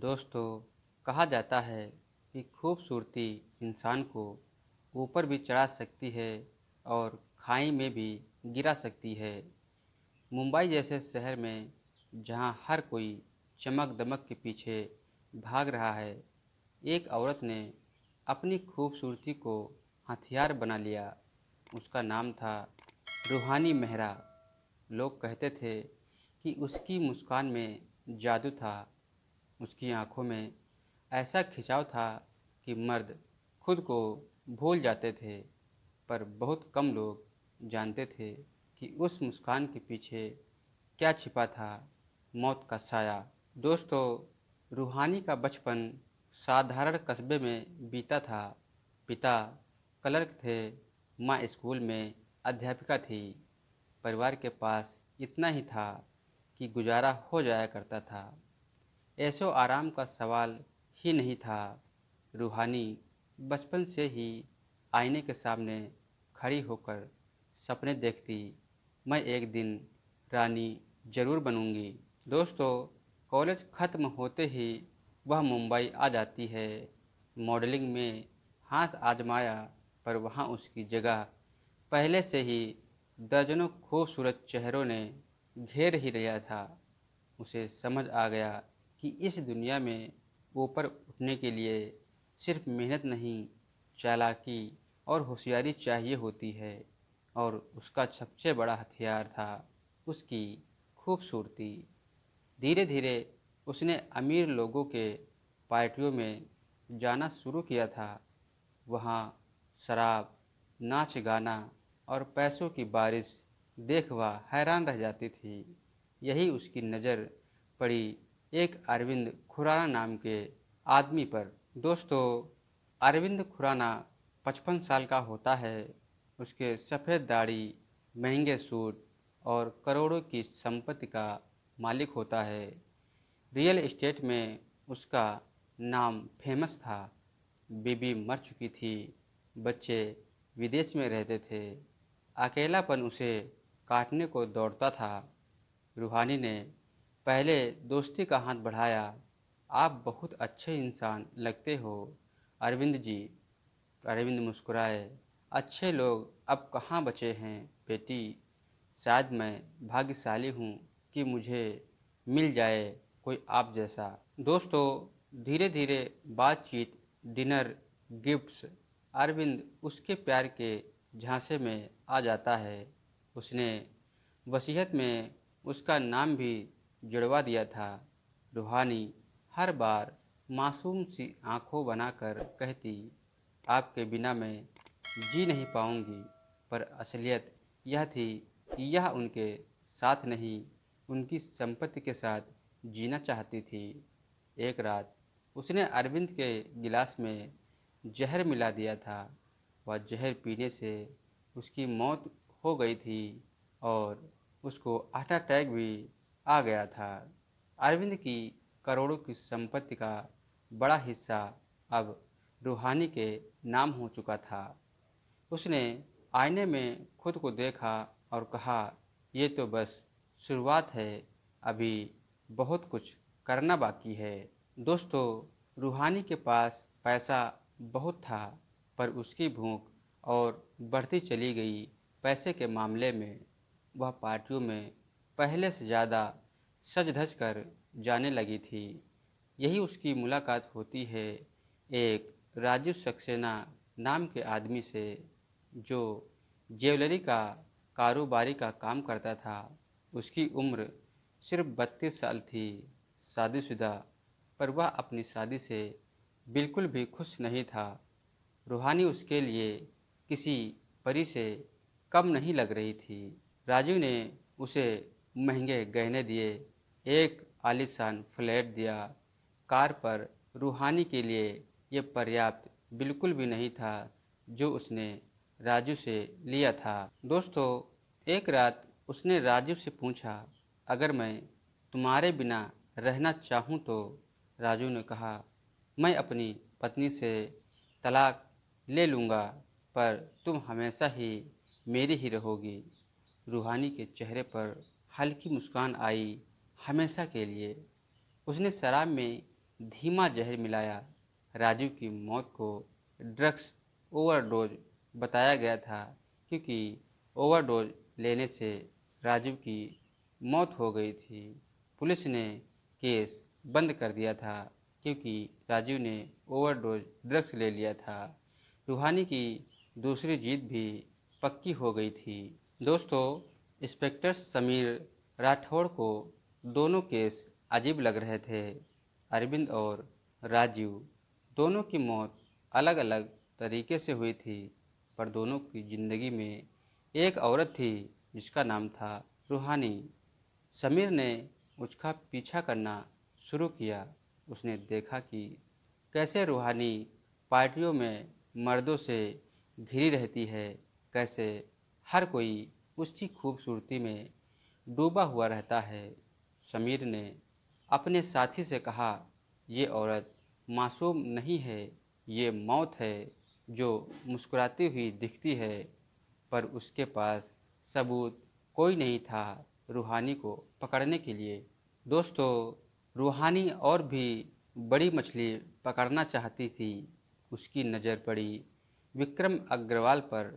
दोस्तों, कहा जाता है कि खूबसूरती इंसान को ऊपर भी चढ़ा सकती है और खाई में भी गिरा सकती है। मुंबई जैसे शहर में जहां हर कोई चमक दमक के पीछे भाग रहा है, एक औरत ने अपनी खूबसूरती को हथियार बना लिया। उसका नाम था रूहानी मेहरा। लोग कहते थे कि उसकी मुस्कान में जादू था। उसकी आंखों में ऐसा खिंचाव था कि मर्द खुद को भूल जाते थे। पर बहुत कम लोग जानते थे कि उस मुस्कान के पीछे क्या छिपा था, मौत का साया। दोस्तों, रूहानी का बचपन साधारण कस्बे में बीता था। पिता क्लर्क थे, माँ स्कूल में अध्यापिका थी। परिवार के पास इतना ही था कि गुजारा हो जाया करता था। ऐशो आराम का सवाल ही नहीं था। रूहानी बचपन से ही आईने के सामने खड़ी होकर सपने देखती, मैं एक दिन रानी जरूर बनूंगी। दोस्तों, कॉलेज ख़त्म होते ही वह मुंबई आ जाती है। मॉडलिंग में हाथ आजमाया, पर वहाँ उसकी जगह पहले से ही दर्जनों खूबसूरत चेहरों ने घेर ही लिया था। उसे समझ आ गया कि इस दुनिया में ऊपर उठने के लिए सिर्फ मेहनत नहीं, चालाकी और होशियारी चाहिए होती है। और उसका सबसे बड़ा हथियार था उसकी खूबसूरती। धीरे धीरे उसने अमीर लोगों के पार्टियों में जाना शुरू किया था। वहाँ शराब, नाच गाना और पैसों की बारिश देख वह हैरान रह जाती थी। यही उसकी नज़र पड़ी एक अरविंद खुराना नाम के आदमी पर। दोस्तों, अरविंद खुराना 55 साल का होता है। उसके सफ़ेद दाढ़ी, महंगे सूट और करोड़ों की संपत्ति का मालिक होता है। रियल एस्टेट में उसका नाम फेमस था। बीबी मर चुकी थी, बच्चे विदेश में रहते थे। अकेलापन उसे काटने को दौड़ता था। रूहानी ने पहले दोस्ती का हाथ बढ़ाया। आप बहुत अच्छे इंसान लगते हो, अरविंद जी। अरविंद मुस्कुराए। अच्छे लोग अब कहाँ बचे हैं बेटी। शायद मैं भाग्यशाली हूँ कि मुझे मिल जाए कोई आप जैसा। दोस्तों, धीरे धीरे बातचीत, डिनर, गिफ्ट्स, अरविंद उसके प्यार के झांसे में आ जाता है। उसने वसीयत में उसका नाम भी जुड़वा दिया था। रूहानी हर बार मासूम सी आंखों बनाकर कहती, आपके बिना मैं जी नहीं पाऊंगी। पर असलियत यह थी कि यह उनके साथ नहीं, उनकी संपत्ति के साथ जीना चाहती थी। एक रात उसने अरविंद के गिलास में जहर मिला दिया था। वह जहर पीने से उसकी मौत हो गई थी और उसको हार्ट अटैक भी आ गया था। अरविंद की करोड़ों की संपत्ति का बड़ा हिस्सा अब रूहानी के नाम हो चुका था। उसने आईने में खुद को देखा और कहा, ये तो बस शुरुआत है, अभी बहुत कुछ करना बाकी है। दोस्तों, रूहानी के पास पैसा बहुत था, पर उसकी भूख और बढ़ती चली गई पैसे के मामले में। वह पार्टियों में पहले से ज़्यादा सज धज कर जाने लगी थी। यही उसकी मुलाकात होती है एक राजू सक्सेना नाम के आदमी से, जो ज्वेलरी का कारोबारी का काम करता था। उसकी उम्र सिर्फ 32 साल थी, शादीशुदा, पर वह अपनी शादी से बिल्कुल भी खुश नहीं था। रूहानी उसके लिए किसी परी से कम नहीं लग रही थी। राजू ने उसे महंगे गहने दिए, एक आलीशान फ्लैट दिया। कार पर रूहानी के लिए ये पर्याप्त बिल्कुल भी नहीं था जो उसने राजू से लिया था। दोस्तों, एक रात उसने राजू से पूछा, अगर मैं तुम्हारे बिना रहना चाहूँ तो? राजू ने कहा, मैं अपनी पत्नी से तलाक ले लूँगा, पर तुम हमेशा ही मेरी ही रहोगी। रूहानी के चेहरे पर हल्की मुस्कान आई, हमेशा के लिए। उसने शराब में धीमा जहर मिलाया। राजू की मौत को ड्रग्स ओवरडोज बताया गया था, क्योंकि ओवरडोज लेने से राजू की मौत हो गई थी। पुलिस ने केस बंद कर दिया था, क्योंकि राजू ने ओवरडोज ड्रग्स ले लिया था। रूहानी की दूसरी जीत भी पक्की हो गई थी। दोस्तों, इंस्पेक्टर समीर राठौड़ को दोनों केस अजीब लग रहे थे। अरविंद और राजीव दोनों की मौत अलग अलग तरीके से हुई थी, पर दोनों की ज़िंदगी में एक औरत थी जिसका नाम था रूहानी। समीर ने उसका पीछा करना शुरू किया। उसने देखा कि कैसे रूहानी पार्टियों में मर्दों से घिरी रहती है, कैसे हर कोई उसकी खूबसूरती में डूबा हुआ रहता है। समीर ने अपने साथी से कहा, ये औरत मासूम नहीं है, ये मौत है जो मुस्कुराती हुई दिखती है। पर उसके पास सबूत कोई नहीं था रूहानी को पकड़ने के लिए। दोस्तों, रूहानी और भी बड़ी मछली पकड़ना चाहती थी। उसकी नज़र पड़ी विक्रम अग्रवाल पर।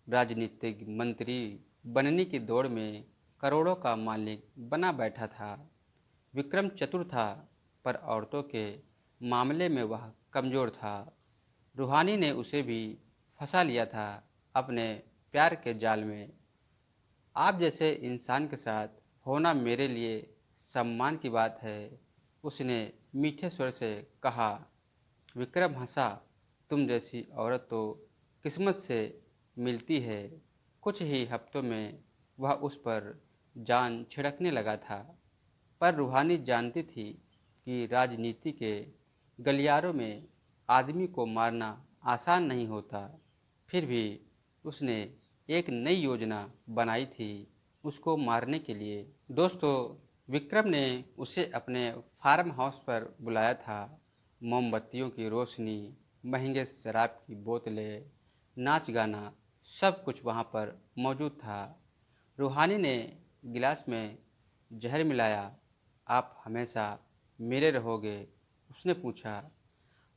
राजनीतिक मंत्री बनने की दौड़ में करोड़ों का मालिक बना बैठा था। विक्रम चतुर था, पर औरतों के मामले में वह कमज़ोर था। रूहानी ने उसे भी फंसा लिया था अपने प्यार के जाल में। आप जैसे इंसान के साथ होना मेरे लिए सम्मान की बात है, उसने मीठे स्वर से कहा। विक्रम हंसा। तुम जैसी औरत तो किस्मत से मिलती है। कुछ ही हफ्तों में वह उस पर जान छिड़कने लगा था। पर रूहानी जानती थी कि राजनीति के गलियारों में आदमी को मारना आसान नहीं होता। फिर भी उसने एक नई योजना बनाई थी उसको मारने के लिए। दोस्तों, विक्रम ने उसे अपने फार्म हाउस पर बुलाया था। मोमबत्तियों की रोशनी, महंगे शराब की बोतलें, नाच गाना, सब कुछ वहाँ पर मौजूद था। रूहानी ने गिलास में जहर मिलाया। आप हमेशा मेरे रहोगे? उसने पूछा।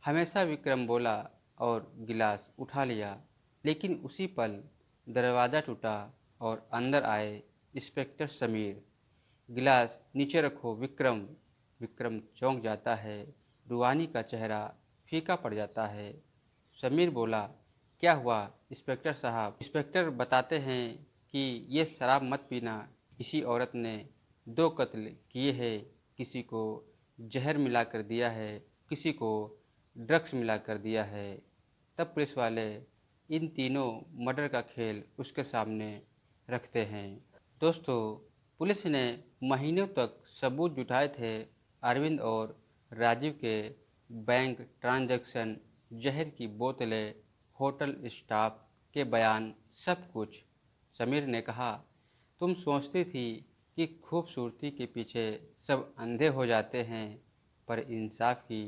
हमेशा, विक्रम बोला और गिलास उठा लिया। लेकिन उसी पल दरवाज़ा टूटा और अंदर आए इंस्पेक्टर समीर। गिलास नीचे रखो विक्रम। विक्रम चौंक जाता है। रूहानी का चेहरा फीका पड़ जाता है। समीर बोला, क्या हुआ इंस्पेक्टर साहब? इंस्पेक्टर बताते हैं कि ये शराब मत पीना। इसी औरत ने 2 कत्ल किए हैं। किसी को जहर मिला कर दिया है, किसी को ड्रग्स मिला कर दिया है। तब पुलिस वाले इन तीनों मर्डर का खेल उसके सामने रखते हैं। दोस्तों, पुलिस ने महीनों तक सबूत जुटाए थे। अरविंद और राजीव के बैंक ट्रांजैक्शन, जहर की बोतलें, होटल स्टाफ के बयान, सब कुछ। समीर ने कहा, तुम सोचती थी कि खूबसूरती के पीछे सब अंधे हो जाते हैं, पर इंसाफ की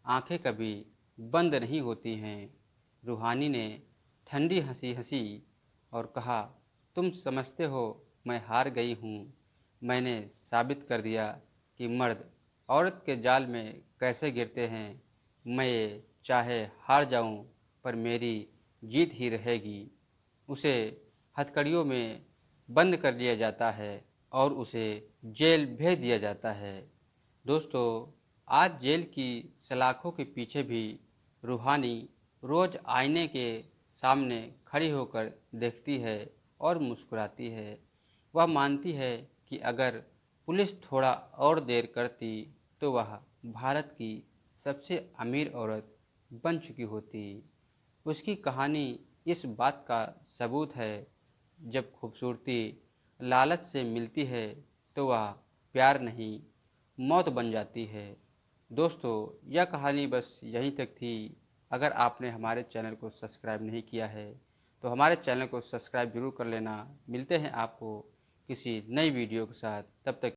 आंखें कभी बंद नहीं होती हैं। रूहानी ने ठंडी हंसी हंसी और कहा, तुम समझते हो मैं हार गई हूँ। मैंने साबित कर दिया कि मर्द औरत के जाल में कैसे गिरते हैं। मैं ये चाहे हार जाऊँ, पर मेरी जीत ही रहेगी। उसे हथकड़ियों में बंद कर लिया जाता है और उसे जेल भेज दिया जाता है। दोस्तों, आज जेल की सलाखों के पीछे भी रूहानी रोज़ आईने के सामने खड़ी होकर देखती है और मुस्कुराती है। वह मानती है कि अगर पुलिस थोड़ा और देर करती तो वह भारत की सबसे अमीर औरत बन चुकी होती। उसकी कहानी इस बात का सबूत है, जब खूबसूरती लालच से मिलती है तो वह प्यार नहीं, मौत बन जाती है। दोस्तों, यह कहानी बस यहीं तक थी। अगर आपने हमारे चैनल को सब्सक्राइब नहीं किया है तो हमारे चैनल को सब्सक्राइब जरूर कर लेना। मिलते हैं आपको किसी नई वीडियो के साथ। तब तक